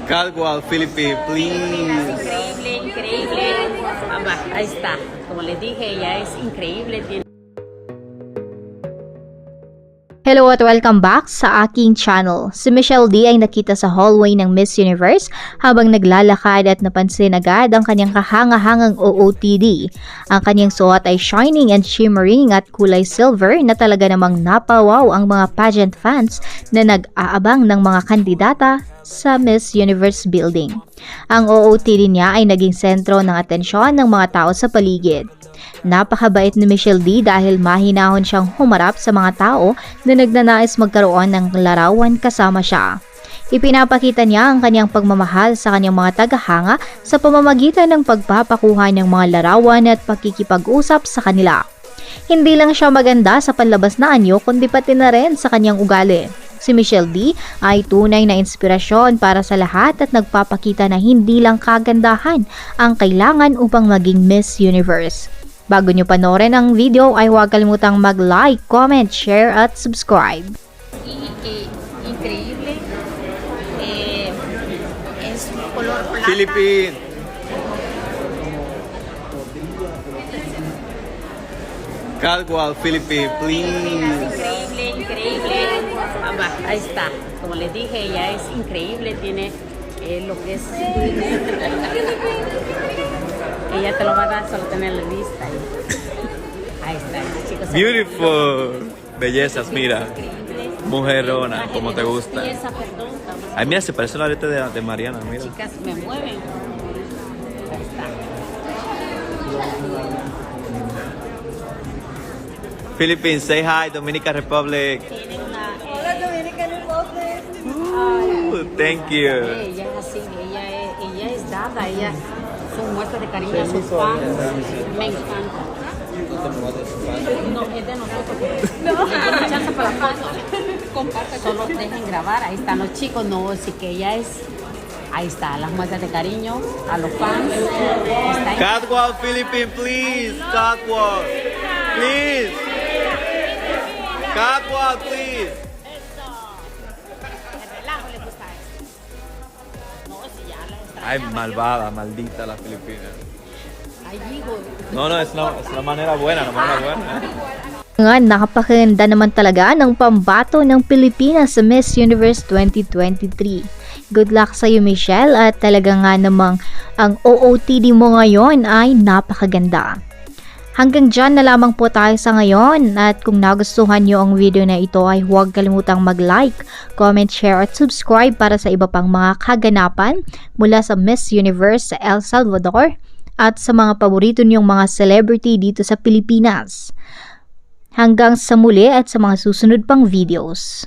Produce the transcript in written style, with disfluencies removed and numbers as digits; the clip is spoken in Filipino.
Catwalk Philippines, please. Increíble, increíble. Aba, ahí está. Como les dije, ella es increíble. Hello at welcome back sa aking channel. Si Michelle D ay nakita sa hallway ng Miss Universe habang naglalakad at napansin agad ang kanyang kahanga-hangang OOTD. Ang kanyang suot ay shining and shimmering at kulay silver na talaga namang napawaw ang mga pageant fans na nag-aabang ng mga kandidata sa Miss Universe building. Ang OOTD niya ay naging sentro ng atensyon ng mga tao sa paligid. Napakabait ni Michelle D dahil mahinahon siyang humarap sa mga tao na nagnanais magkaroon ng larawan kasama siya. Ipinapakita niya ang kanyang pagmamahal sa kanyang mga tagahanga sa pamamagitan ng pagpapakuha ng mga larawan at pakikipag-usap sa kanila. Hindi lang siya maganda sa panlabas na anyo kundi pati na rin sa kanyang ugali. Si Michelle D ay tunay na inspirasyon para sa lahat at nagpapakita na hindi lang kagandahan ang kailangan upang maging Miss Universe. Bago nyo panoorin ang video ay huwag kalimutang mag-like, comment, share at subscribe. Increíble. Es color plata. Philippines. Catwalk Philippines, please. Increíble, increíble. Aba, ahí está. Como les dije, ella es increíble. Tiene lo que es. Ella te lo va a dar, solo tener la lista. Ahí está, chicos. Beautiful. Bellezas, mira. Mujerona, como te gusta. Pieza, perdón. Ay, mira, se parece a la letra de Mariana, mira. Chicas, me mueven. Ahí está. Philippines, say hi, Dominican Republic. Tiene una. Hola, Dominican Republic. Thank you. Ella es así, ella es dada, ella son muestras de cariño a sus fans. Me encanta. No, es de nosotros. No. Le chance para la foto. Comparte. Solo dejen grabar, ahí están los chicos, no, sí que ella es. Ahí está, las muestras de cariño a los fans. Está ahí. Catwalk Philippines, please. Catwalk. Please. Catwalk, please. El relajo le gusta eso. No, si ya las extraña. Ay, malvada, maldita la Filipina. Ay, digo. No, es una manera buena, una manera buena. Nga, nakapakaganda naman talaga ng pambato ng Pilipinas sa Miss Universe 2023. Good luck sa iyo, Michelle, at talaga nga namang ang OOTD mo ngayon ay napakaganda. Hanggang dyan na lamang po tayo sa ngayon, at kung nagustuhan nyo ang video na ito ay huwag kalimutang mag-like, comment, share at subscribe para sa iba pang mga kaganapan mula sa Miss Universe sa El Salvador at sa mga paborito nyong mga celebrity dito sa Pilipinas. Hanggang sa muli at sa mga susunod pang videos.